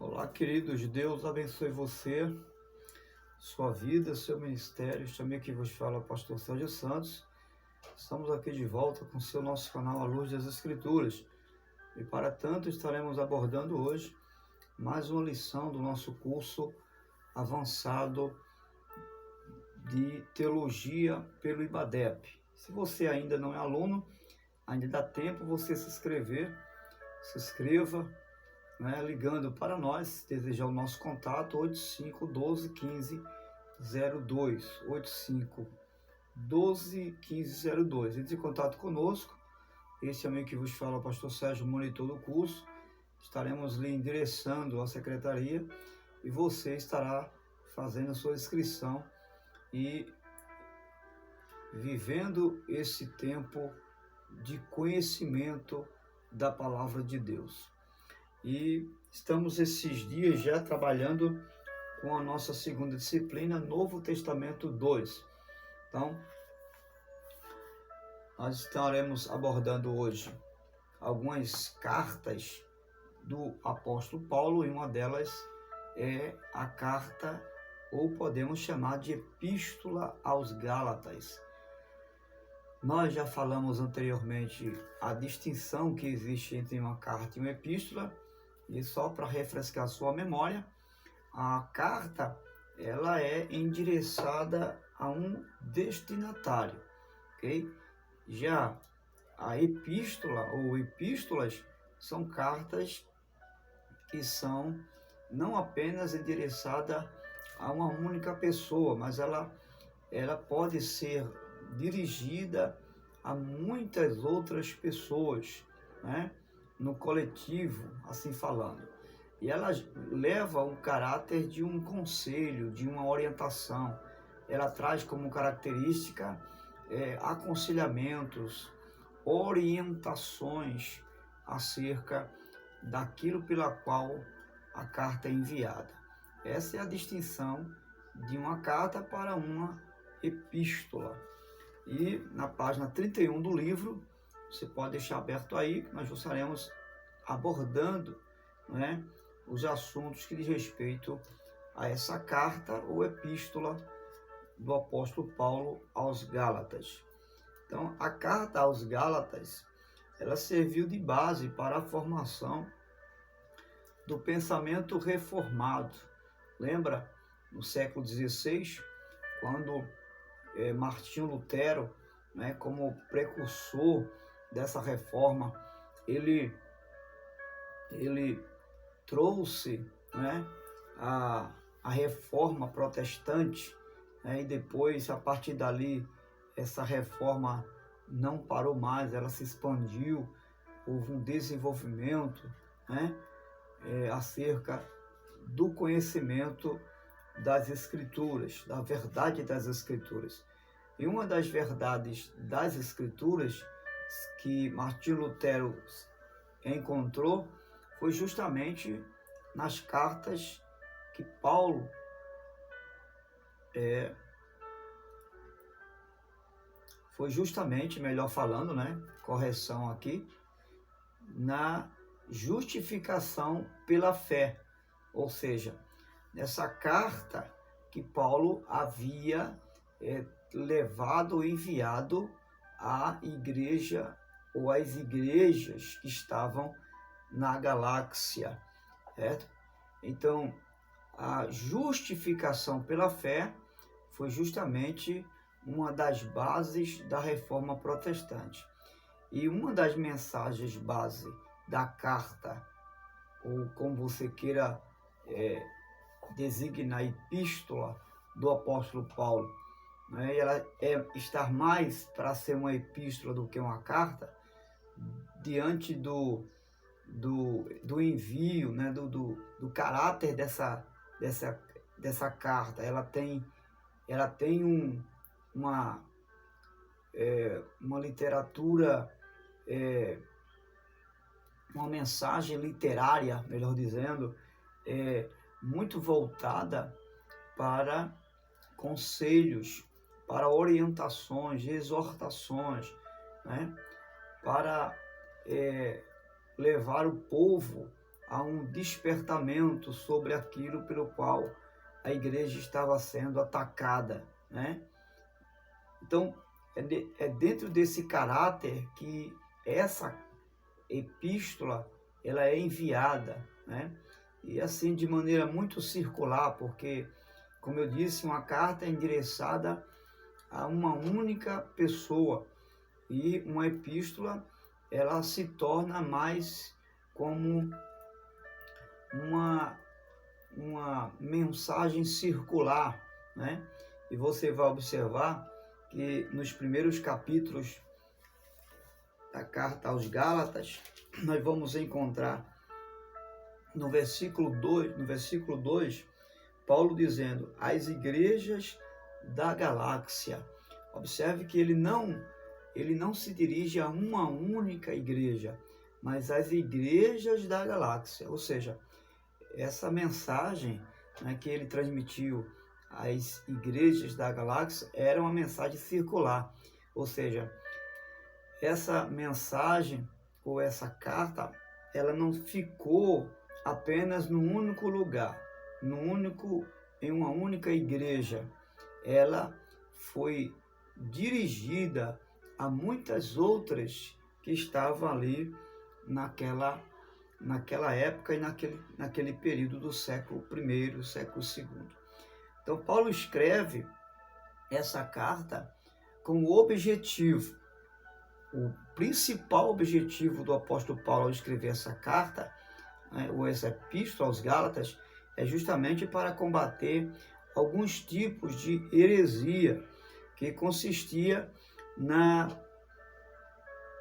Olá, queridos, Deus abençoe você, sua vida, seu ministério. Também aqui vos fala, pastor Sérgio Santos. Estamos aqui de volta com o seu nosso canal A Luz das Escrituras. E para tanto estaremos abordando hoje mais uma lição do nosso curso avançado de Teologia pelo IBADEP. Se você ainda não é aluno, ainda dá tempo você se inscrever. Se inscreva, ligando para nós, desejar o nosso contato 85 12 15 02, 85 12 15 02. Entre em contato conosco. Esse amigo que vos fala, o pastor Sérgio, monitor do curso. Estaremos lhe endereçando a secretaria e você estará fazendo a sua inscrição e vivendo esse tempo de conhecimento da palavra de Deus. E estamos esses dias já trabalhando com a nossa segunda disciplina, Novo Testamento 2. Então, nós estaremos abordando hoje algumas cartas do apóstolo Paulo, e uma delas é a carta, ou podemos chamar de Epístola aos Gálatas. Nós já falamos anteriormente a distinção que existe entre uma carta e uma epístola. E só para refrescar sua memória, a carta ela é endereçada a um destinatário, ok? Já a epístola ou epístolas são cartas que são não apenas endereçadas a uma única pessoa, mas ela pode ser dirigida a muitas outras pessoas, né? No coletivo, assim falando. E ela leva o caráter de um conselho, de uma orientação. Ela traz como característica aconselhamentos, orientações acerca daquilo pela qual a carta é enviada. Essa é a distinção de uma carta para uma epístola. E na página 31 do livro, você pode deixar aberto aí, que nós estaremos abordando, os assuntos que diz respeito a essa carta ou epístola do apóstolo Paulo aos Gálatas. Então, a carta aos Gálatas, ela serviu de base para a formação do pensamento reformado. Lembra, no século XVI, quando Martinho Lutero, como precursor dessa reforma, ele trouxe a reforma protestante, e depois, a partir dali, essa reforma não parou mais, ela se expandiu, houve um desenvolvimento acerca do conhecimento das Escrituras, da verdade das Escrituras. E uma das verdades das Escrituras que Martinho Lutero encontrou foi justamente nas cartas que Paulo foi justamente, melhor falando, correção aqui, na justificação pela fé. Ou seja, nessa carta que Paulo havia levado, enviado à igreja ou às igrejas que estavam na galáxia, certo? Então, a justificação pela fé foi justamente uma das bases da reforma protestante. E uma das mensagens base da carta, ou como você queira designar, epístola do apóstolo Paulo, e ela estar mais para ser uma epístola do que uma carta, diante do envio, do caráter dessa carta. Ela tem uma literatura, uma mensagem literária, melhor dizendo, muito voltada para conselhos, para orientações, exortações, para levar o povo a um despertamento sobre aquilo pelo qual a igreja estava sendo atacada, né? Então, é dentro desse caráter que essa epístola ela é enviada, né? E assim de maneira muito circular, porque, como eu disse, uma carta é endereçada a uma única pessoa, e uma epístola ela se torna mais como uma mensagem circular, né? E você vai observar que nos primeiros capítulos da carta aos Gálatas, nós vamos encontrar no versículo 2, Paulo dizendo: as igrejas da galáxia. Observe que ele não se dirige a uma única igreja, mas às igrejas da galáxia. Ou seja, essa mensagem, né, que ele transmitiu às igrejas da galáxia era uma mensagem circular. Ou seja, essa mensagem ou essa carta, ela não ficou apenas num único lugar, em uma única igreja. Ela foi dirigida a muitas outras que estavam ali naquela época e naquele período do século I, século II. Então, Paulo escreve essa carta com o objetivo, o principal objetivo do apóstolo Paulo ao escrever essa carta, né, ou essa epístola aos Gálatas, é justamente para combater alguns tipos de heresia que consistia na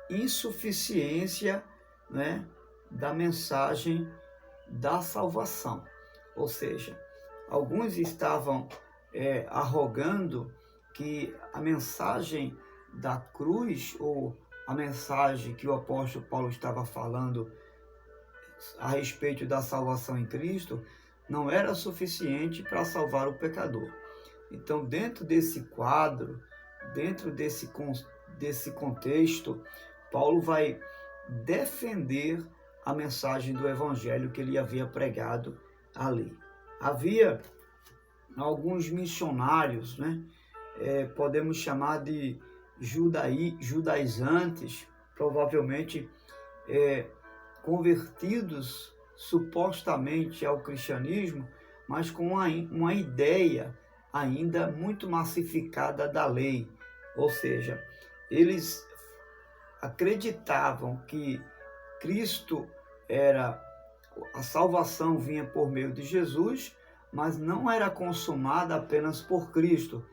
insuficiência, né, da mensagem da salvação. Ou seja, alguns estavam arrogando que a mensagem da cruz, ou a mensagem que o apóstolo Paulo estava falando a respeito da salvação em Cristo, não era suficiente para salvar o pecador. Então, dentro desse quadro, dentro desse contexto, Paulo vai defender a mensagem do evangelho que ele havia pregado ali. Havia alguns missionários, né? Podemos chamar de judaizantes, provavelmente convertidos supostamente ao cristianismo, mas com uma ideia ainda muito massificada da lei. Ou seja, eles acreditavam que Cristo a salvação vinha por meio de Jesus, mas não era consumada apenas por Cristo.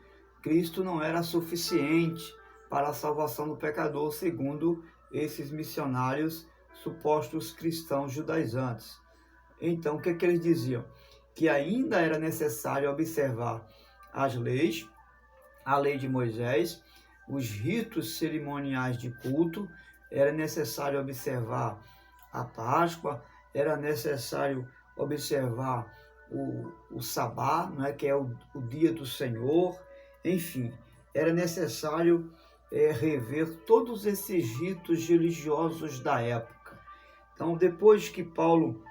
Cristo não era suficiente para a salvação do pecador, segundo esses missionários supostos cristãos judaizantes. Então, o que eles diziam? Que ainda era necessário observar as leis, a lei de Moisés, os ritos cerimoniais de culto, era necessário observar a Páscoa, era necessário observar o Sabá, né, que é o dia do Senhor. Enfim, era necessário rever todos esses ritos religiosos da época. Então, depois que Paulo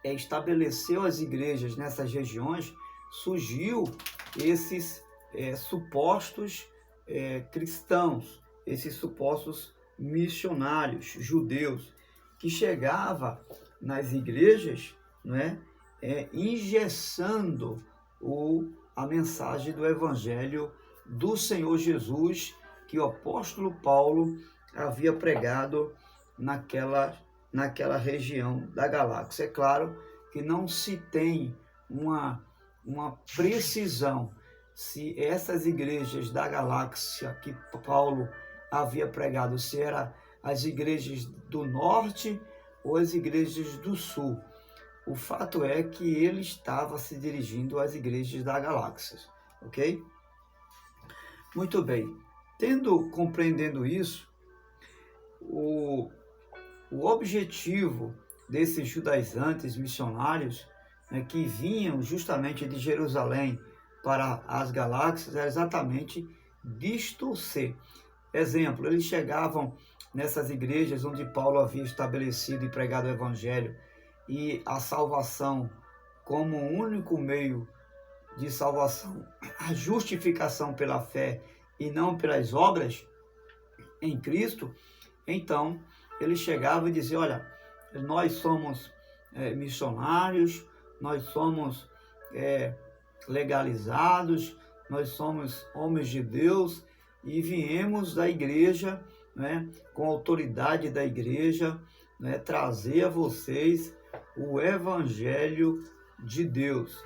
estabeleceu as igrejas nessas regiões, surgiu esses supostos cristãos, esses supostos missionários judeus, que chegavam nas igrejas, né, engessando a mensagem do evangelho do Senhor Jesus, que o apóstolo Paulo havia pregado naquela região da galáxia. É claro que não se tem uma precisão se essas igrejas da galáxia que Paulo havia pregado, se eram as igrejas do norte ou as igrejas do sul. O fato é que ele estava se dirigindo às igrejas da galáxia, ok? Muito bem. Compreendendo isso, o objetivo desses judaizantes missionários, né, que vinham justamente de Jerusalém para as galáxias, era exatamente distorcer. Exemplo, eles chegavam nessas igrejas onde Paulo havia estabelecido e pregado o evangelho, e a salvação como o único meio de salvação, a justificação pela fé e não pelas obras em Cristo, então ele chegava e dizia: olha, nós somos missionários, nós somos legalizados, nós somos homens de Deus e viemos da igreja, né, com a autoridade da igreja, né, trazer a vocês o evangelho de Deus.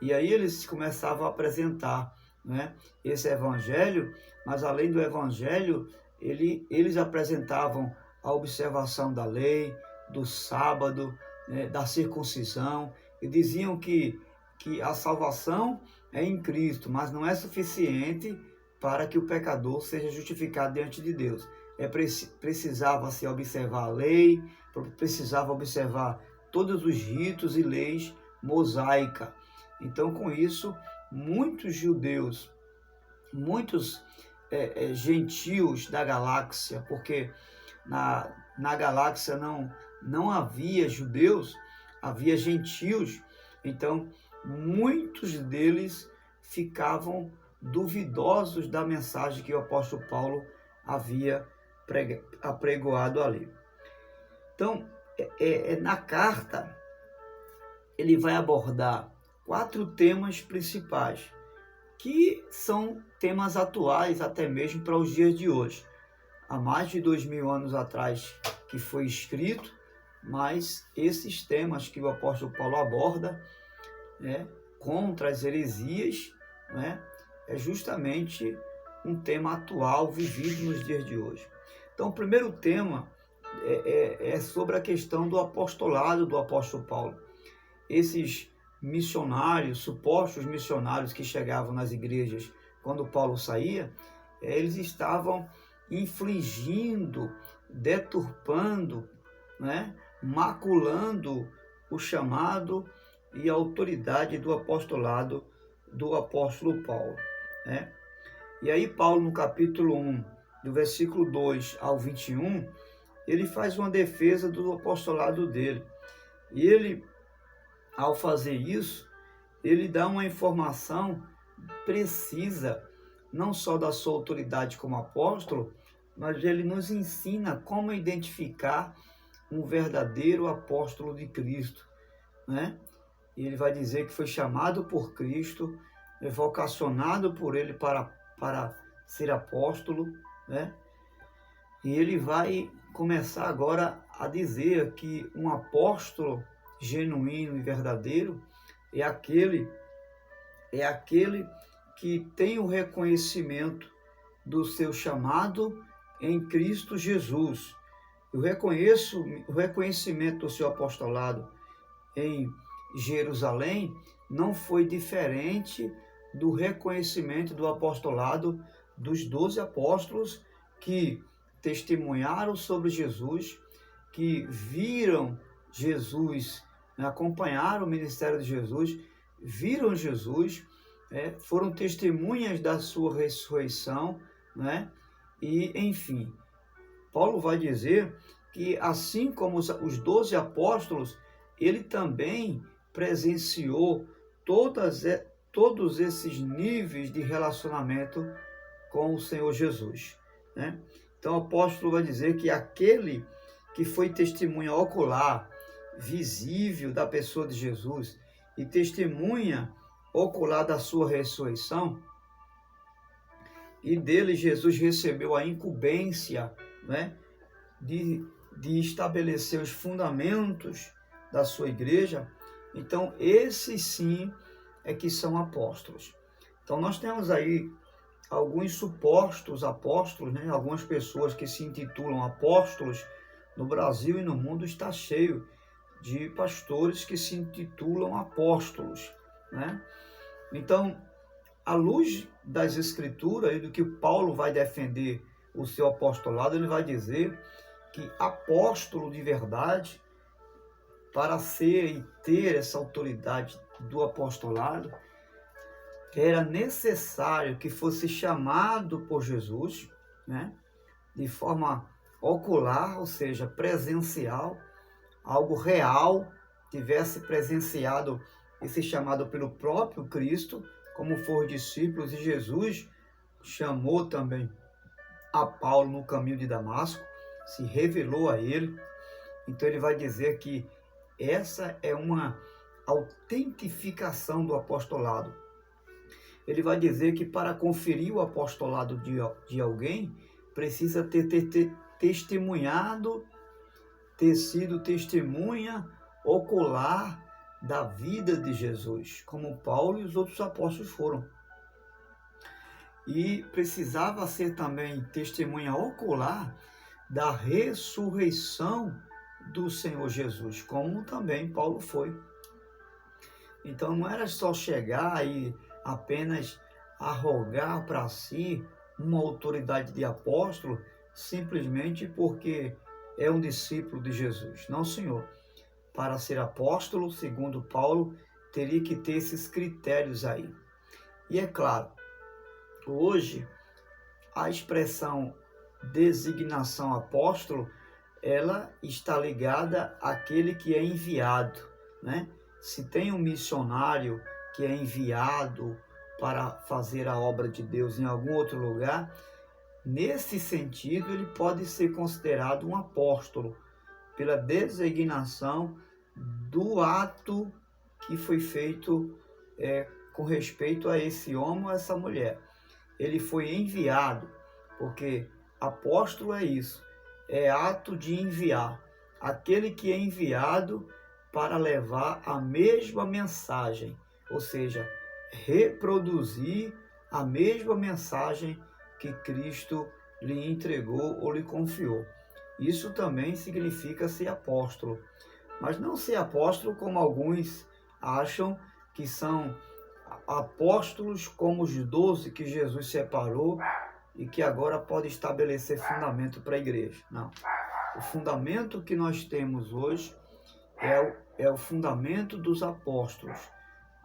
E aí eles começavam a apresentar, né, esse evangelho, mas além do evangelho, eles apresentavam a observação da lei, do sábado, né, da circuncisão, e diziam que a salvação é em Cristo, mas não é suficiente para que o pecador seja justificado diante de Deus. Precisava-se observar a lei, precisava observar todos os ritos e leis mosaicas. Então, com isso, muitos judeus, muitos gentios da galáxia, porque na galáxia não havia judeus, havia gentios, então muitos deles ficavam duvidosos da mensagem que o apóstolo Paulo havia apregoado ali. Então, na carta, ele vai abordar 4 temas principais, que são temas atuais até mesmo para os dias de hoje. Há mais de 2000 anos atrás que foi escrito, mas esses temas que o apóstolo Paulo aborda, né, contra as heresias, né, é justamente um tema atual vivido nos dias de hoje. Então, o primeiro tema é sobre a questão do apostolado do apóstolo Paulo. Esses missionários, supostos missionários que chegavam nas igrejas quando Paulo saía, eles estavam infligindo, deturpando, né, maculando o chamado e a autoridade do apostolado do apóstolo Paulo, né? E aí Paulo, no capítulo 1, do versículo 2 ao 21, ele faz uma defesa do apostolado dele. E ele, ao fazer isso, ele dá uma informação precisa, não só da sua autoridade como apóstolo, mas ele nos ensina como identificar um verdadeiro apóstolo de Cristo, né? E ele vai dizer que foi chamado por Cristo, vocacionado por ele para ser apóstolo, né? E ele vai começar agora a dizer que um apóstolo genuíno e verdadeiro é aquele que tem o reconhecimento do seu chamado em Cristo Jesus. O reconhecimento do seu apostolado em Jerusalém não foi diferente do reconhecimento do apostolado dos 12 apóstolos que testemunharam sobre Jesus, que viram Jesus, acompanharam o ministério de Jesus, viram Jesus, foram testemunhas da sua ressurreição, né? E, enfim, Paulo vai dizer que, assim como os 12 apóstolos, ele também presenciou todos esses níveis de relacionamento com o Senhor Jesus, né? Então, o apóstolo vai dizer que aquele que foi testemunha ocular, visível da pessoa de Jesus e testemunha ocular da sua ressurreição, e dele Jesus recebeu a incumbência, né, de estabelecer os fundamentos da sua igreja. Então, esses sim é que são apóstolos. Então, nós temos aí alguns supostos apóstolos, né? Algumas pessoas que se intitulam apóstolos. No Brasil e no mundo está cheio de pastores que se intitulam apóstolos, né? Então, à luz das escrituras e do que Paulo vai defender o seu apostolado, ele vai dizer que apóstolo de verdade, para ser e ter essa autoridade do apostolado, era necessário que fosse chamado por Jesus, né, de forma ocular, ou seja, presencial, algo real, tivesse presenciado esse chamado pelo próprio Cristo, como foram discípulos, e Jesus chamou também a Paulo no caminho de Damasco, se revelou a ele. Então ele vai dizer que essa é uma autentificação do apostolado. Ele vai dizer que para conferir o apostolado de alguém, precisa ter testemunhado, ter sido testemunha ocular da vida de Jesus, como Paulo e os outros apóstolos foram. E precisava ser também testemunha ocular da ressurreição do Senhor Jesus, como também Paulo foi. Então não era só chegar e apenas arrogar para si uma autoridade de apóstolo simplesmente porque é um discípulo de Jesus. Não, senhor. Para ser apóstolo, segundo Paulo, teria que ter esses critérios aí. E é claro, hoje a expressão designação apóstolo, ela está ligada àquele que é enviado, né? Se tem um missionário que é enviado para fazer a obra de Deus em algum outro lugar, nesse sentido ele pode ser considerado um apóstolo, pela designação do ato que foi feito com respeito a esse homem ou essa mulher. Ele foi enviado, porque apóstolo é isso, é ato de enviar. Aquele que é enviado para levar a mesma mensagem, ou seja, reproduzir a mesma mensagem que Cristo lhe entregou ou lhe confiou. Isso também significa ser apóstolo, mas não ser apóstolo como alguns acham que são apóstolos como os 12 que Jesus separou e que agora pode estabelecer fundamento para a igreja. Não. O fundamento que nós temos hoje é o fundamento dos apóstolos.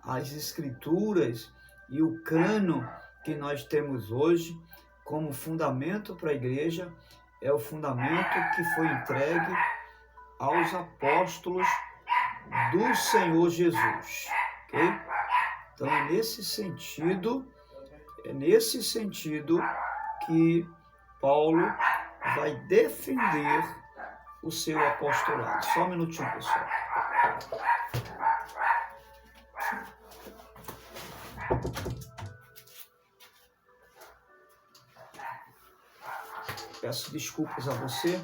As escrituras e o cânon que nós temos hoje como fundamento para a igreja é o fundamento que foi entregue aos apóstolos do Senhor Jesus. Ok? Então é nesse sentido que Paulo vai defender o seu apostolado. Só um minutinho, pessoal. Peço desculpas a você,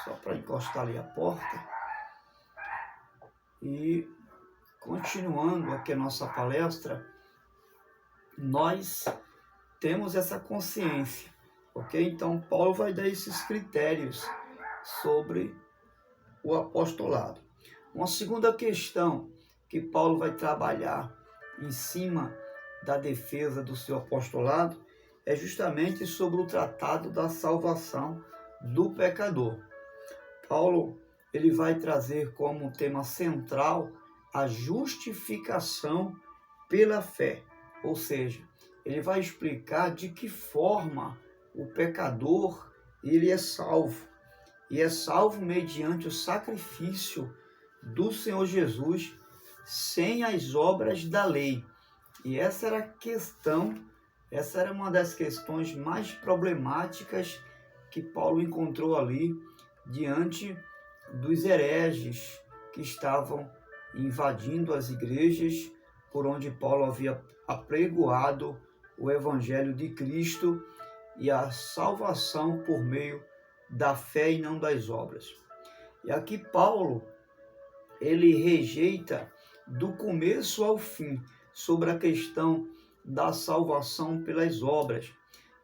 só para encostar ali a porta. E continuando aqui a nossa palestra, nós temos essa consciência, ok? Então Paulo vai dar esses critérios sobre o apostolado. Uma segunda questão que Paulo vai trabalhar em cima da defesa do seu apostolado é justamente sobre o tratado da salvação do pecador. Paulo ele vai trazer como tema central a justificação pela fé, ou seja, ele vai explicar de que forma o pecador ele é salvo, e é salvo mediante o sacrifício do Senhor Jesus sem as obras da lei. E essa era a questão, essa era uma das questões mais problemáticas que Paulo encontrou ali diante dos hereges que estavam invadindo as igrejas por onde Paulo havia apregoado o Evangelho de Cristo e a salvação por meio da fé e não das obras. E aqui Paulo, ele rejeita do começo ao fim sobre a questão da salvação pelas obras.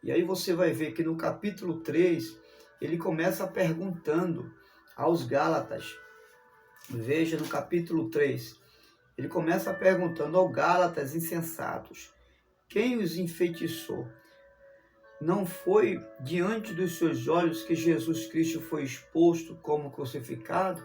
E aí você vai ver que no capítulo 3, ele começa perguntando aos Gálatas. Veja no capítulo 3, ele começa perguntando aos Gálatas insensatos: quem os enfeitiçou? Não foi diante dos seus olhos que Jesus Cristo foi exposto como crucificado?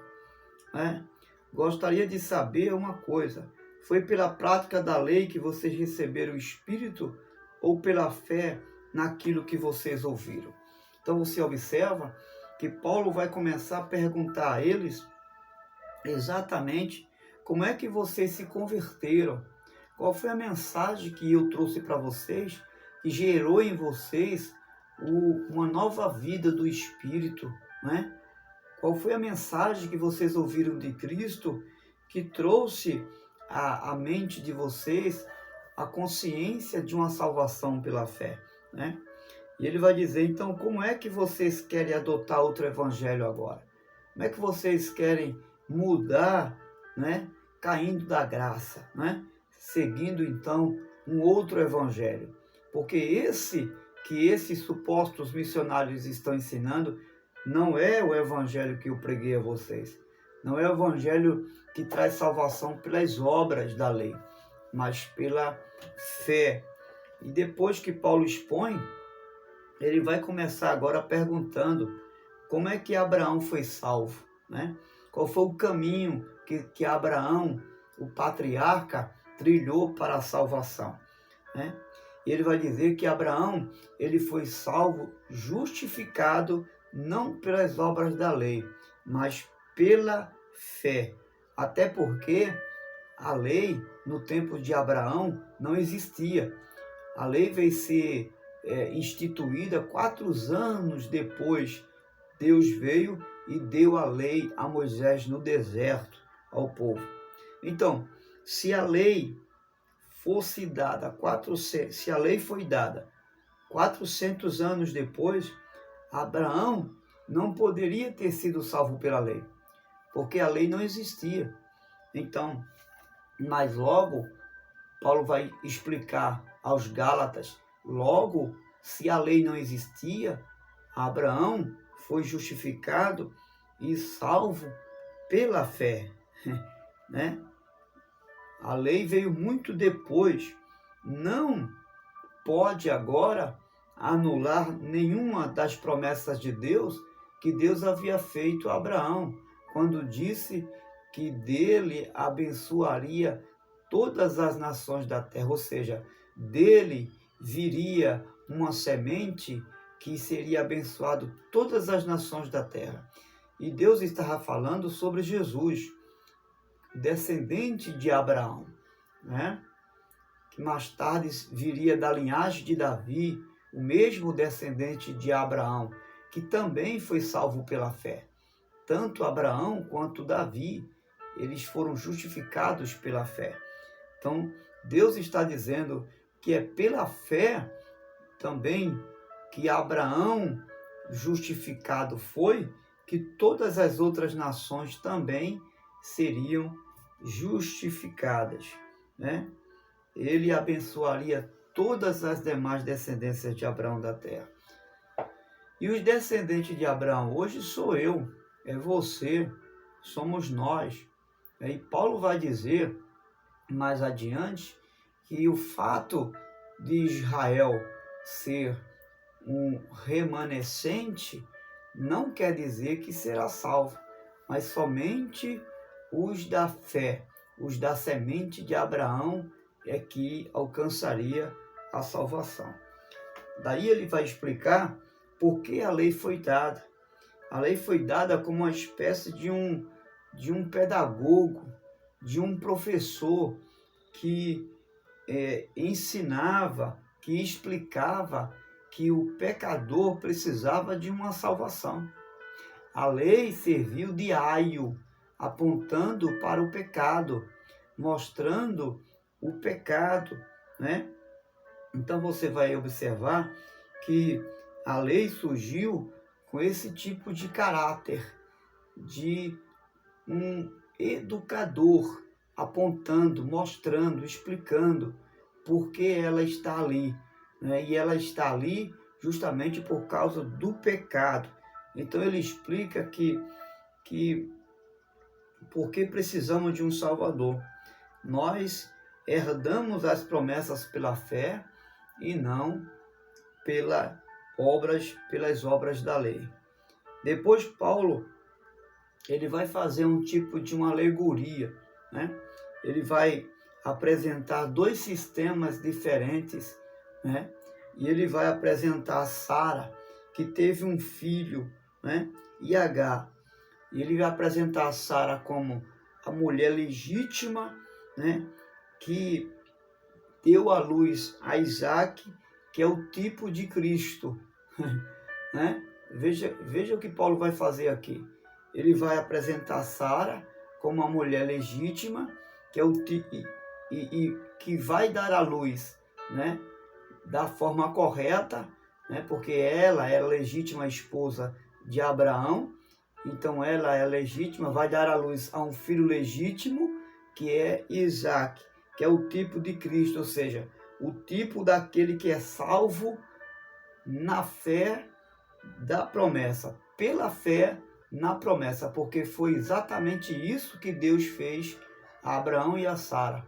Gostaria de saber uma coisa: foi pela prática da lei que vocês receberam o Espírito ou pela fé naquilo que vocês ouviram? Então você observa que Paulo vai começar a perguntar a eles exatamente como é que vocês se converteram, qual foi a mensagem que eu trouxe para vocês, que gerou em vocês uma nova vida do Espírito, né? Qual foi a mensagem que vocês ouviram de Cristo que trouxe à mente de vocês a consciência de uma salvação pela fé, né? E ele vai dizer, então, como é que vocês querem adotar outro evangelho agora? Como é que vocês querem mudar, né? Caindo da graça, né? Seguindo, então, um outro evangelho. Porque esses supostos missionários estão ensinando não é o evangelho que eu preguei a vocês. Não é o evangelho que traz salvação pelas obras da lei, mas pela fé. E depois que Paulo expõe, ele vai começar agora perguntando como é que Abraão foi salvo, né? Qual foi o caminho que Abraão, o patriarca, trilhou para a salvação, né? E ele vai dizer que Abraão, ele foi salvo, justificado, não pelas obras da lei, mas pela fé. Até porque a lei, no tempo de Abraão, não existia. A lei veio ser instituída 4 anos depois. Deus veio e deu a lei a Moisés no deserto, ao povo. Então, se a lei fosse dada, se a lei foi dada 400 anos depois, Abraão não poderia ter sido salvo pela lei, porque a lei não existia. Então, mas logo, Paulo vai explicar aos Gálatas, logo, se a lei não existia, Abraão foi justificado e salvo pela fé, né? A lei veio muito depois, não pode agora anular nenhuma das promessas de Deus que Deus havia feito a Abraão, quando disse que dele abençoaria todas as nações da terra, ou seja, dele viria uma semente que seria abençoado todas as nações da terra. E Deus estava falando sobre Jesus, descendente de Abraão, né? Que mais tarde viria da linhagem de Davi, o mesmo descendente de Abraão, que também foi salvo pela fé. Tanto Abraão quanto Davi, eles foram justificados pela fé. Então, Deus está dizendo que é pela fé também que Abraão justificado foi, que todas as outras nações também seriam justificadas, né? Ele abençoaria todas as demais descendências de Abraão da terra. E os descendentes de Abraão hoje sou eu, é você, somos nós. E Paulo vai dizer mais adiante que o fato de Israel ser um remanescente não quer dizer que será salvo, mas somente os da fé, os da semente de Abraão é que alcançaria a salvação. Daí ele vai explicar por que a lei foi dada. A lei foi dada como uma espécie de um pedagogo, de um professor que ensinava, que explicava que o pecador precisava de uma salvação. A lei serviu de aio, apontando para o pecado, mostrando o pecado, né? Então você vai observar que a lei surgiu com esse tipo de caráter, de um educador, apontando, mostrando, explicando por que ela está ali, né? E ela está ali justamente por causa do pecado. Então ele explica que por que precisamos de um Salvador. Nós herdamos as promessas pela fé e não pelas obras da lei. Depois Paulo ele vai fazer um tipo de uma alegoria, né? Ele vai apresentar 2 sistemas diferentes, né? E ele vai apresentar Sara, que teve um filho, né? E Agar. E ele vai apresentar Sara como a mulher legítima, né, que deu à luz a Isaac, que é o tipo de Cristo. Né? Veja o que Paulo vai fazer aqui. Ele vai apresentar Sara como uma mulher legítima, que é e que vai dar à luz, né, da forma correta, né, porque ela é a legítima esposa de Abraão, então ela é legítima, vai dar à luz a um filho legítimo, que é Isaac, que é o tipo de Cristo, ou seja, o tipo daquele que é salvo na fé da promessa, pela fé na promessa, porque foi exatamente isso que Deus fez a Abraão e a Sara.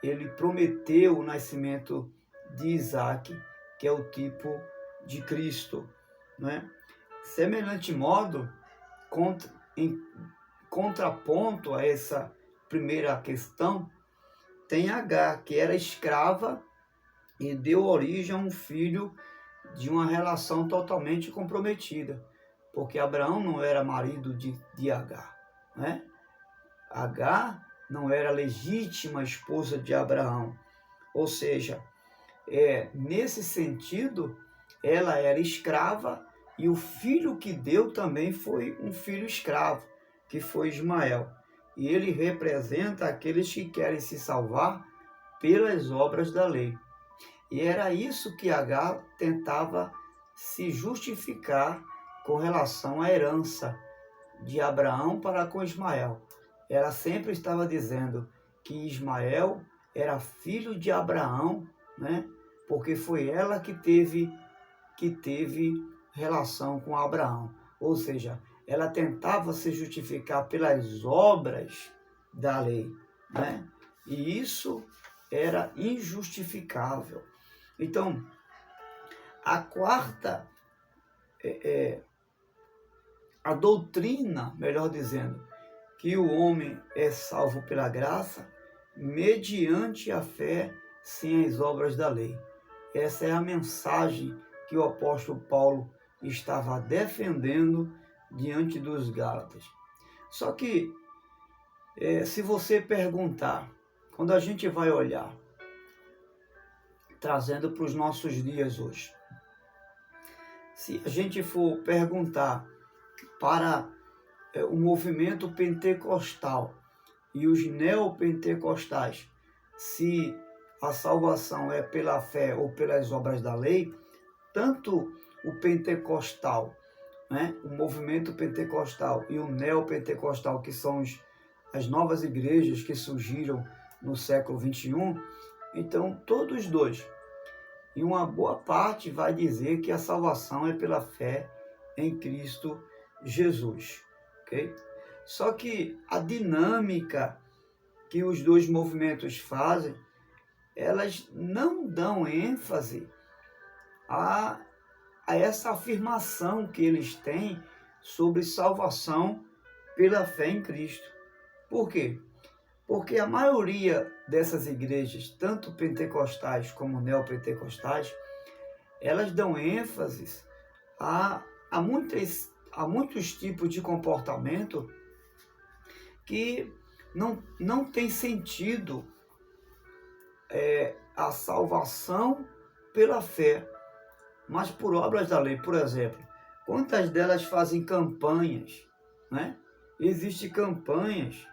Ele prometeu o nascimento de Isaac, que é o tipo de Cristo, né? Semelhante modo, em contraponto a essa primeira questão, tem Agar, que era escrava e deu origem a um filho de uma relação totalmente comprometida, porque Abraão não era marido de Agar, né? Agar não era legítima esposa de Abraão, ou seja, nesse sentido, ela era escrava e o filho que deu também foi um filho escravo, que foi Ismael. E ele representa aqueles que querem se salvar pelas obras da lei. E era isso que Agar tentava se justificar com relação à herança de Abraão para com Ismael. Ela sempre estava dizendo que Ismael era filho de Abraão, né? Porque foi ela que teve relação com Abraão. Ou seja, ela tentava se justificar pelas obras da lei, né? E isso era injustificável. Então, a quarta, a doutrina, melhor dizendo, que o homem é salvo pela graça, mediante a fé, sem as obras da lei. Essa é a mensagem que o apóstolo Paulo estava defendendo diante dos Gálatas. Só que, se você perguntar, quando a gente vai olhar, trazendo para os nossos dias hoje, se a gente for perguntar para o movimento pentecostal e os neopentecostais, se a salvação é pela fé ou pelas obras da lei, tanto o pentecostal, né, o movimento pentecostal e o neopentecostal, que são as novas igrejas que surgiram no século XXI, então todos dois, e uma boa parte vai dizer que a salvação é pela fé em Cristo Jesus, ok? Só que a dinâmica que os dois movimentos fazem, elas não dão ênfase a essa afirmação que eles têm sobre salvação pela fé em Cristo. Por quê? Porque a maioria dessas igrejas, tanto pentecostais como neopentecostais, elas dão ênfase a muitos tipos de comportamento que não tem sentido a salvação pela fé, mas por obras da lei. Por exemplo, quantas delas fazem campanhas, né? Existem campanhas,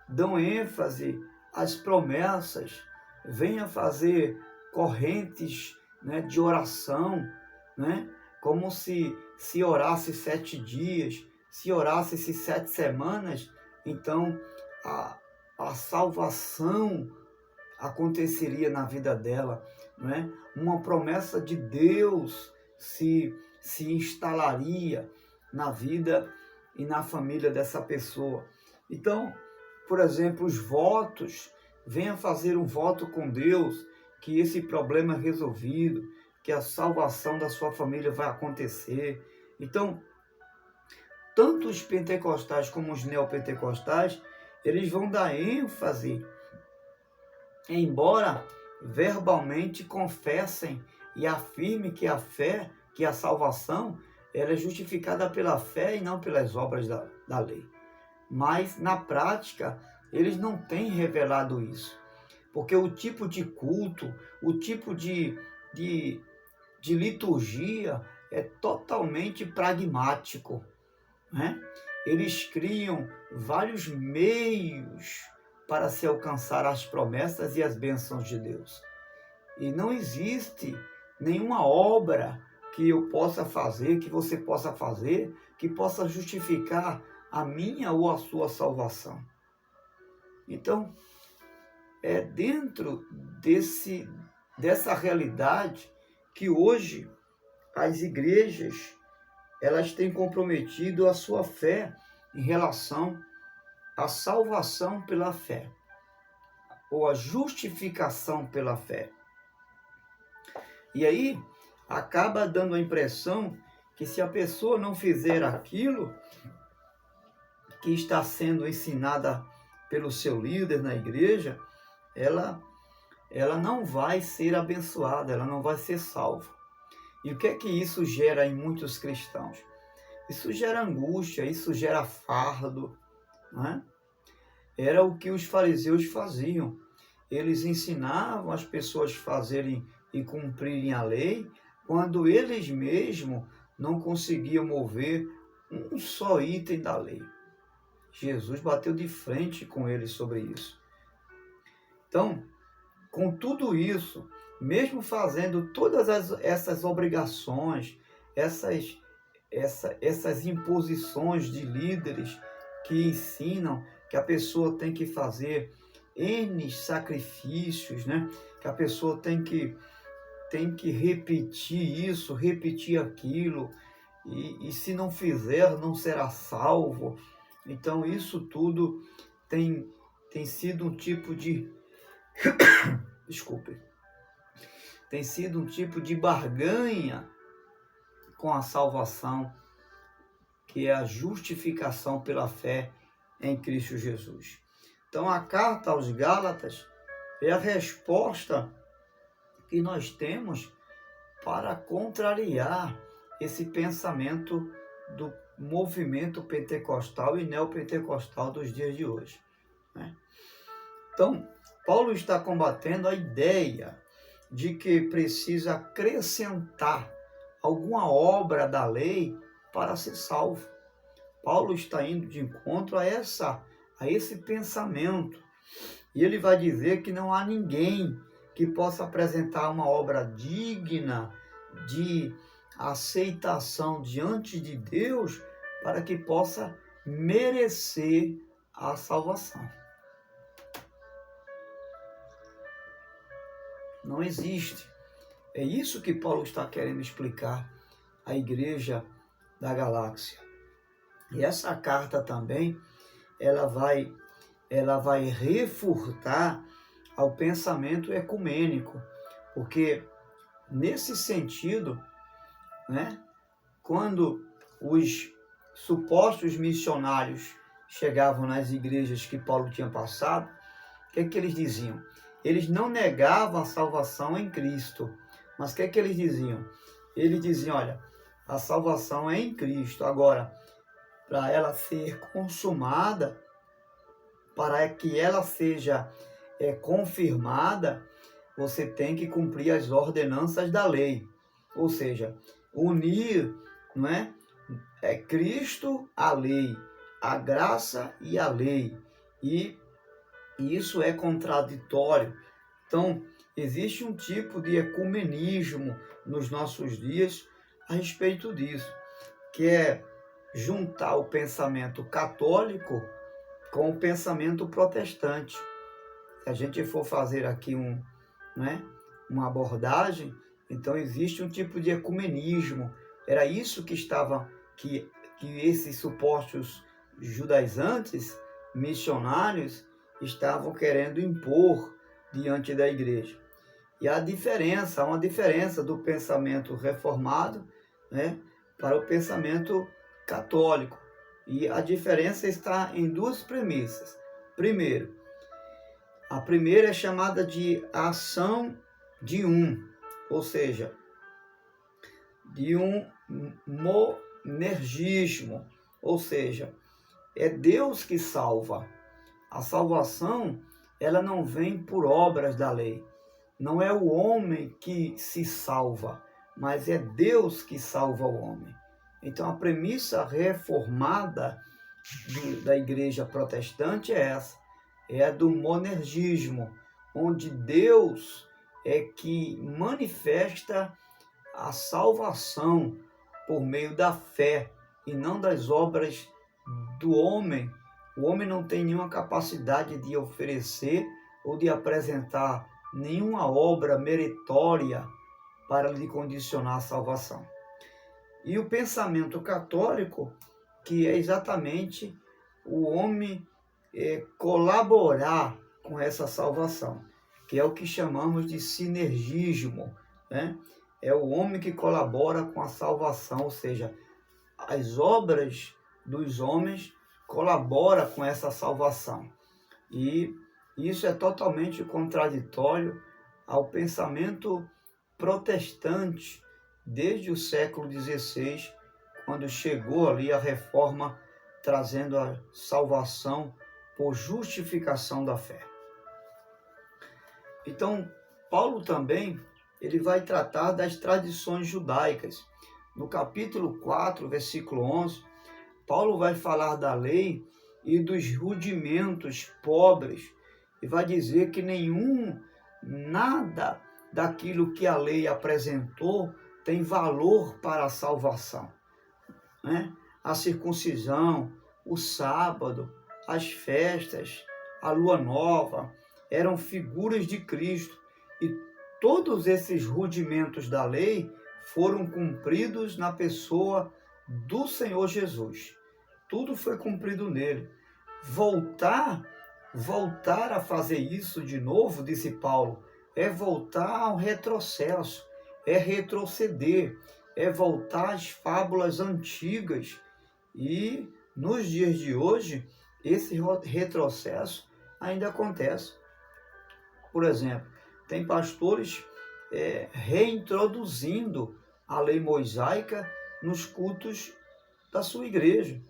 dão ênfase às promessas, venha fazer correntes, né, de oração, né? Como se orasse 7 dias, se orasse 7 semanas, então a salvação aconteceria na vida dela, né? Uma promessa de Deus se instalaria na vida e na família dessa pessoa. Então, por exemplo, os votos, venha fazer um voto com Deus, que esse problema é resolvido, que a salvação da sua família vai acontecer. Então, tanto os pentecostais como os neopentecostais, eles vão dar ênfase, embora verbalmente confessem e afirmem que a fé, que a salvação, ela é justificada pela fé e não pelas obras da lei. Mas, na prática, eles não têm revelado isso. Porque o tipo de culto, o tipo de liturgia é totalmente pragmático, né? Eles criam vários meios para se alcançar as promessas e as bênçãos de Deus. E não existe nenhuma obra que eu possa fazer, que você possa fazer, que possa justificar a minha ou a sua salvação. Então, é dentro dessa realidade que hoje as igrejas elas têm comprometido a sua fé em relação à salvação pela fé, ou a justificação pela fé. E aí acaba dando a impressão que se a pessoa não fizer aquilo que está sendo ensinada pelo seu líder na igreja, ela não vai ser abençoada, ela não vai ser salva. E o que é que isso gera em muitos cristãos? Isso gera angústia, isso gera fardo, né? Era o que os fariseus faziam. Eles ensinavam as pessoas a fazerem e cumprirem a lei, quando eles mesmos não conseguiam mover um só item da lei. Jesus bateu de frente com eles sobre isso. Então, com tudo isso, mesmo fazendo todas essas obrigações, essas imposições de líderes que ensinam que a pessoa tem que fazer N sacrifícios, né? Que a pessoa tem que repetir isso, repetir aquilo, e se não fizer, não será salvo. Então, isso tudo tem sido um tipo de... Desculpe. Tem sido um tipo de barganha com a salvação, que é a justificação pela fé em Cristo Jesus. Então, a carta aos Gálatas é a resposta que nós temos para contrariar esse pensamento do movimento pentecostal e neopentecostal dos dias de hoje, né? Então, Paulo está combatendo a ideia de que precisa acrescentar alguma obra da lei para ser salvo. Paulo está indo de encontro a esse pensamento. E ele vai dizer que não há ninguém que possa apresentar uma obra digna de aceitação diante de Deus para que possa merecer a salvação. Não existe. É isso que Paulo está querendo explicar à igreja da galáxia. E essa carta também, ela vai refutar ao pensamento ecumênico, porque nesse sentido, né, quando os supostos missionários chegavam nas igrejas que Paulo tinha passado, o que é que eles diziam? Eles não negavam a salvação em Cristo, mas o que é que eles diziam? Eles diziam, olha, a salvação é em Cristo. Agora, para ela ser consumada, para que ela seja confirmada, você tem que cumprir as ordenanças da lei. Ou seja, unir, não é? Cristo à lei, a graça e a lei. E isso é contraditório. Então, existe um tipo de ecumenismo nos nossos dias a respeito disso, que é juntar o pensamento católico com o pensamento protestante. Se a gente for fazer aqui uma abordagem, então existe um tipo de ecumenismo. Era isso que esses supostos judaizantes, missionários, estavam querendo impor diante da igreja. E há uma diferença do pensamento reformado, né, para o pensamento católico. E a diferença está em duas premissas. Primeiro, a primeira é chamada de ação de ou seja, de um monergismo, ou seja, é Deus que salva. A salvação, ela não vem por obras da lei. Não é o homem que se salva, mas é Deus que salva o homem. Então, a premissa reformada da igreja protestante é essa, é a do monergismo, onde Deus é que manifesta a salvação por meio da fé e não das obras do homem. O homem não tem nenhuma capacidade de oferecer ou de apresentar nenhuma obra meritória para lhe condicionar a salvação. E o pensamento católico, que é exatamente o homem colaborar com essa salvação, que é o que chamamos de sinergismo, né? É o homem que colabora com a salvação, ou seja, as obras dos homens colaboram com essa salvação. E isso é totalmente contraditório ao pensamento protestante desde o século XVI, quando chegou ali a reforma trazendo a salvação por justificação da fé. Então, Paulo também ele vai tratar das tradições judaicas. No capítulo 4, versículo 11, Paulo vai falar da lei e dos rudimentos pobres, e vai dizer que nada daquilo que a lei apresentou tem valor para a salvação, né? A circuncisão, o sábado, as festas, a lua nova, eram figuras de Cristo, e todos esses rudimentos da lei foram cumpridos na pessoa do Senhor Jesus. Tudo foi cumprido nele. Voltar a fazer isso de novo, disse Paulo, é voltar ao retrocesso, é retroceder, é voltar às fábulas antigas. E nos dias de hoje, esse retrocesso ainda acontece. Por exemplo, tem pastores reintroduzindo a lei mosaica nos cultos da sua igreja.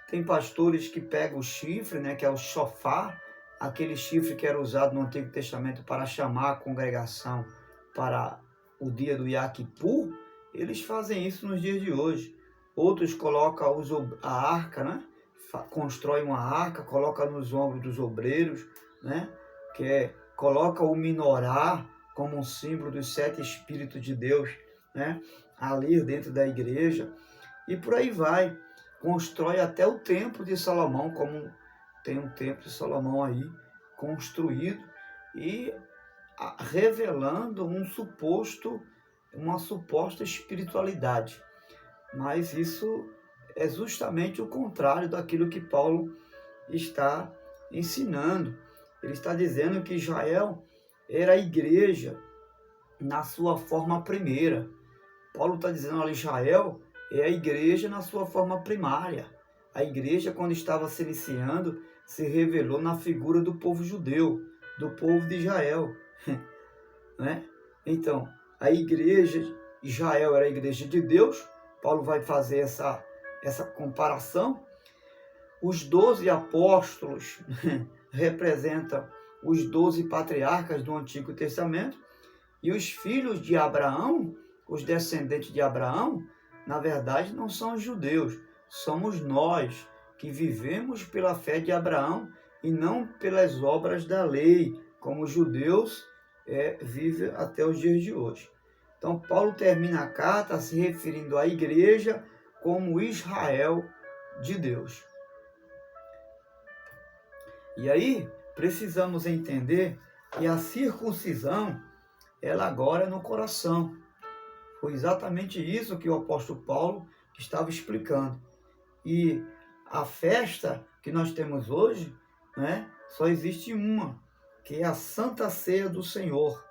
Tem pastores que pegam o chifre, né, que é o shofar, aquele chifre que era usado no Antigo Testamento para chamar a congregação para o dia do Yom Kippur. Eles fazem isso nos dias de hoje. Outros colocam a arca, né? Constrói uma arca, coloca nos ombros dos obreiros, né? Coloca o minorá como um símbolo dos 7 Espíritos de Deus, né? Ali dentro da igreja. E por aí vai. Constrói até o templo de Salomão, como tem um templo de Salomão aí construído, e revelando uma suposta espiritualidade. Mas isso é justamente o contrário daquilo que Paulo está ensinando. Ele está dizendo que Israel era a igreja na sua forma primeira. Paulo está dizendo, olha, Israel é a igreja na sua forma primária. A igreja, quando estava se iniciando, se revelou na figura do povo judeu, do povo de Israel. Né? Então, a igreja, Israel era a igreja de Deus. Paulo vai fazer essa comparação. Os 12 apóstolos representam os 12 patriarcas do Antigo Testamento, e os filhos de Abraão, os descendentes de Abraão, na verdade não são os judeus, somos nós que vivemos pela fé de Abraão e não pelas obras da lei, como os judeus vivem até os dias de hoje. Então Paulo termina a carta se referindo à igreja como Israel de Deus. E aí precisamos entender que a circuncisão, ela agora é no coração. Foi exatamente isso que o apóstolo Paulo estava explicando. E a festa que nós temos hoje, né, só existe uma, que é a Santa Ceia do Senhor.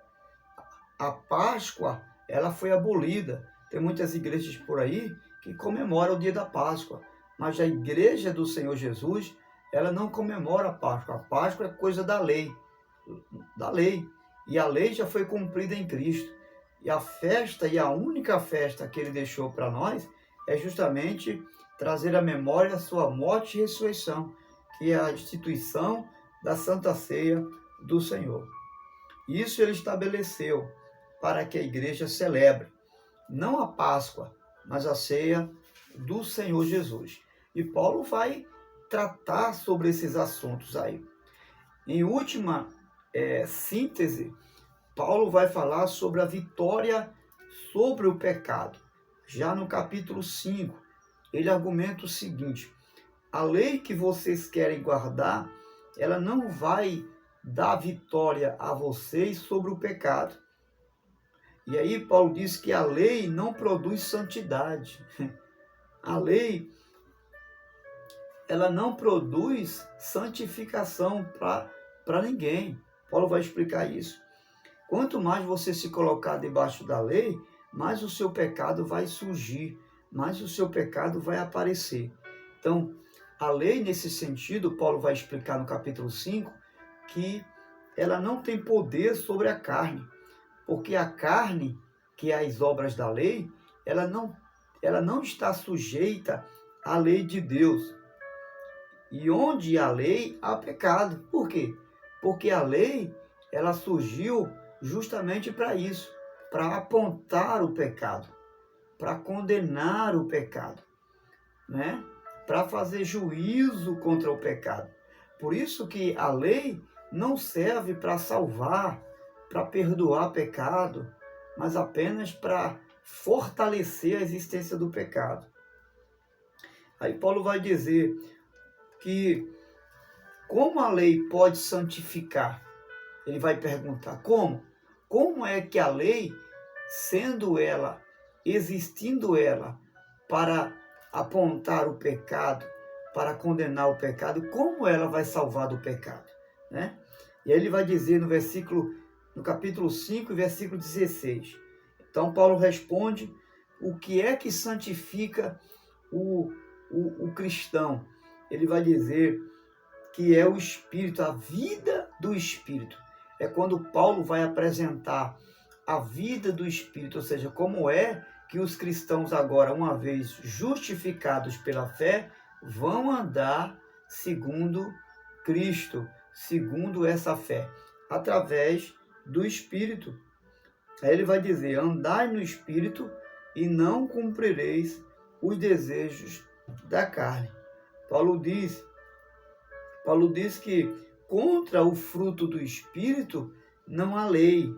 A Páscoa, ela foi abolida. Tem muitas igrejas por aí que comemoram o dia da Páscoa, mas a igreja do Senhor Jesus, ela não comemora a Páscoa. A Páscoa é coisa da lei. E a lei já foi cumprida em Cristo. E a festa, e a única festa que ele deixou para nós, é justamente trazer à memória a sua morte e ressurreição, que é a instituição da Santa Ceia do Senhor. Isso ele estabeleceu para que a igreja celebre, não a Páscoa, mas a ceia do Senhor Jesus. E Paulo vai tratar sobre esses assuntos aí. Em última síntese, Paulo vai falar sobre a vitória sobre o pecado. Já no capítulo 5, ele argumenta o seguinte: a lei que vocês querem guardar, ela não vai dar vitória a vocês sobre o pecado. E aí Paulo diz que a lei não produz santidade. A lei, ela não produz santificação para ninguém. Paulo vai explicar isso. Quanto mais você se colocar debaixo da lei, mais o seu pecado vai surgir, mais o seu pecado vai aparecer. Então, a lei, nesse sentido, Paulo vai explicar no capítulo 5, que ela não tem poder sobre a carne, porque a carne, que é as obras da lei, ela não está sujeita à lei de Deus. E onde há lei, há pecado. Por quê? Porque a lei, ela surgiu justamente para isso, para apontar o pecado, para condenar o pecado, né? Para fazer juízo contra o pecado. Por isso que a lei não serve para salvar, para perdoar pecado, mas apenas para fortalecer a existência do pecado. Aí Paulo vai dizer que como a lei pode santificar? Ele vai perguntar como? Como é que a lei, existindo ela para apontar o pecado, para condenar o pecado, como ela vai salvar do pecado, né? E aí ele vai dizer no capítulo 5, versículo 16. Então Paulo responde o que é que santifica o cristão. Ele vai dizer que é o Espírito, a vida do Espírito. É quando Paulo vai apresentar a vida do Espírito, ou seja, como é que os cristãos agora, uma vez justificados pela fé, vão andar segundo Cristo, segundo essa fé, através do Espírito. Aí ele vai dizer: andai no Espírito e não cumprireis os desejos da carne. Paulo diz que contra o fruto do Espírito não há lei.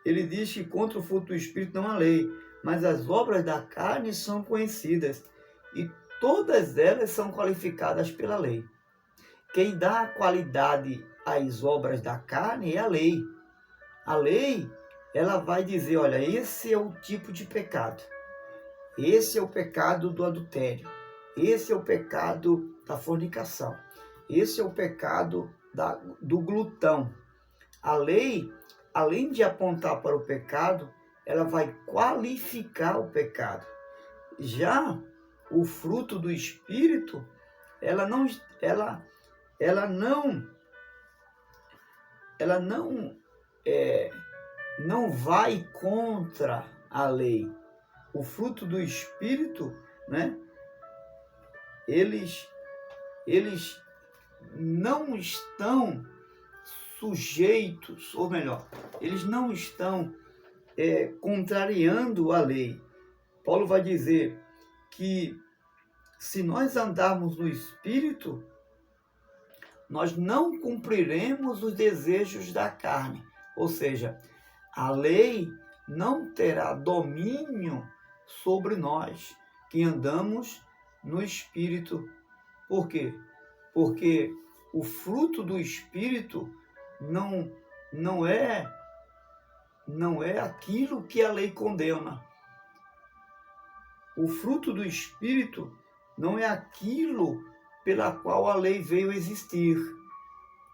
Ele diz que contra o fruto do Espírito não há lei, mas as obras da carne são conhecidas e todas elas são qualificadas pela lei. Quem dá qualidade às obras da carne é a lei. A lei, ela vai dizer, olha, esse é o tipo de pecado. Esse é o pecado do adultério. Esse é o pecado da fornicação. Esse é o pecado do glutão. A lei, além de apontar para o pecado, ela vai qualificar o pecado. Já o fruto do Espírito, ela não vai contra a lei. O fruto do Espírito, né? Eles não estão sujeitos, ou melhor, eles não estão contrariando a lei. Paulo vai dizer que se nós andarmos no Espírito, nós não cumpriremos os desejos da carne. Ou seja, a lei não terá domínio sobre nós que andamos no Espírito. Por quê? Porque o fruto do Espírito não é aquilo que a lei condena. O fruto do Espírito não é aquilo pela qual a lei veio existir,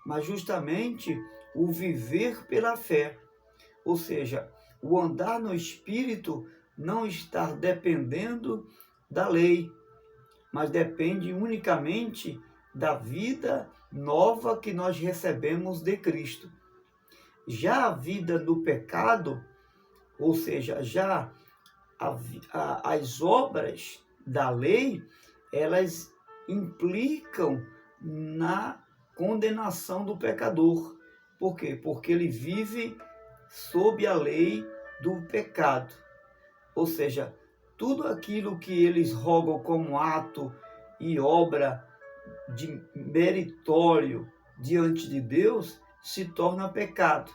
mas justamente o viver pela fé. Ou seja, o andar no Espírito não está dependendo da lei, mas depende unicamente da vida nova que nós recebemos de Cristo. Já a vida do pecado, ou seja, já as obras da lei, elas implicam na condenação do pecador. Por quê? Porque ele vive sob a lei do pecado. Ou seja, tudo aquilo que eles rogam como ato e obra de meritório diante de Deus se torna pecado.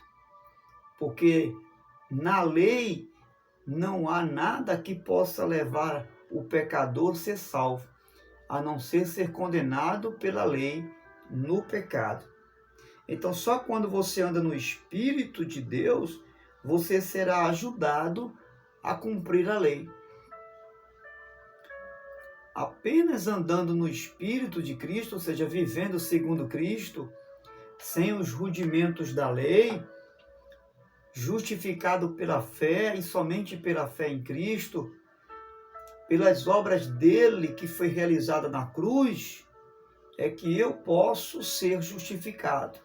Porque na lei não há nada que possa levar o pecador a ser salvo, a não ser condenado pela lei no pecado. Então, só quando você anda no Espírito de Deus, você será ajudado a cumprir a lei. Apenas andando no Espírito de Cristo, ou seja, vivendo segundo Cristo, sem os rudimentos da lei, justificado pela fé e somente pela fé em Cristo, pelas obras dele que foi realizada na cruz, é que eu posso ser justificado.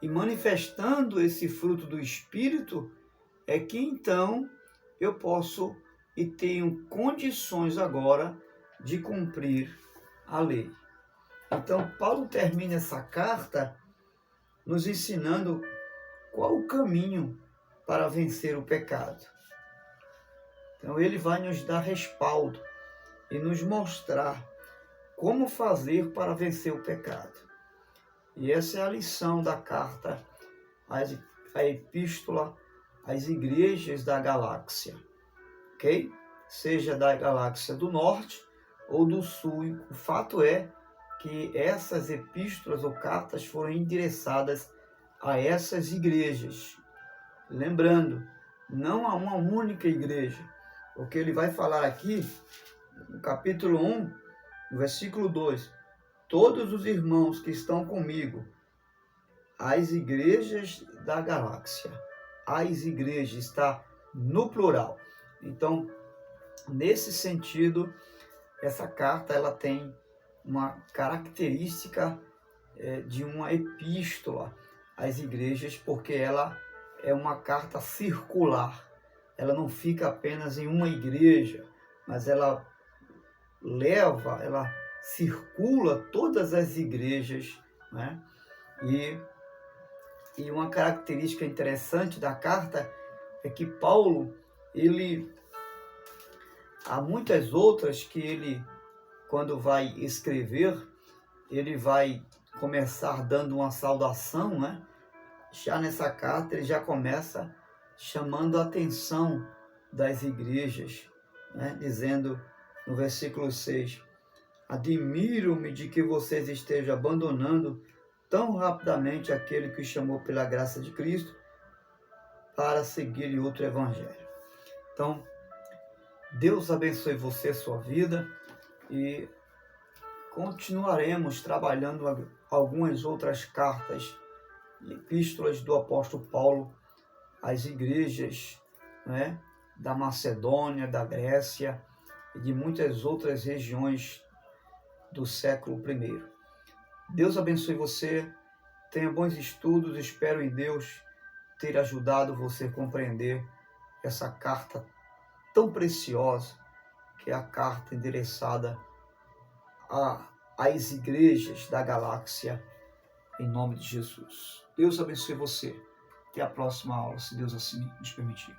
E manifestando esse fruto do Espírito, é que então eu posso e tenho condições agora de cumprir a lei. Então, Paulo termina essa carta nos ensinando qual o caminho para vencer o pecado. Então, ele vai nos dar respaldo e nos mostrar como fazer para vencer o pecado. E essa é a lição da carta, a epístola às igrejas da galáxia, ok? Seja da galáxia do norte ou do sul. O fato é que essas epístolas ou cartas foram endereçadas a essas igrejas. Lembrando, não há uma única igreja. O que ele vai falar aqui, no capítulo 1, no versículo 2, todos os irmãos que estão comigo, as igrejas da galáxia, as igrejas, está no plural. Então, nesse sentido, essa carta ela tem uma característica de uma epístola às igrejas, porque ela é uma carta circular. Ela não fica apenas em uma igreja, mas ela circula todas as igrejas, né? E uma característica interessante da carta é que Paulo, há muitas outras que ele, quando vai escrever, ele vai começar dando uma saudação, né? Já nessa carta ele já começa chamando a atenção das igrejas, né? Dizendo no versículo 6, admiro-me de que vocês estejam abandonando tão rapidamente aquele que os chamou pela graça de Cristo para seguir outro evangelho. Então, Deus abençoe você, sua vida, e continuaremos trabalhando algumas outras cartas e epístolas do apóstolo Paulo às igrejas, né, da Macedônia, da Grécia e de muitas outras regiões do século I. Deus abençoe você, tenha bons estudos, espero em Deus ter ajudado você a compreender essa carta tão preciosa, que é a carta endereçada às igrejas da galáxia, em nome de Jesus. Deus abençoe você. Até a próxima aula, se Deus assim nos permitir.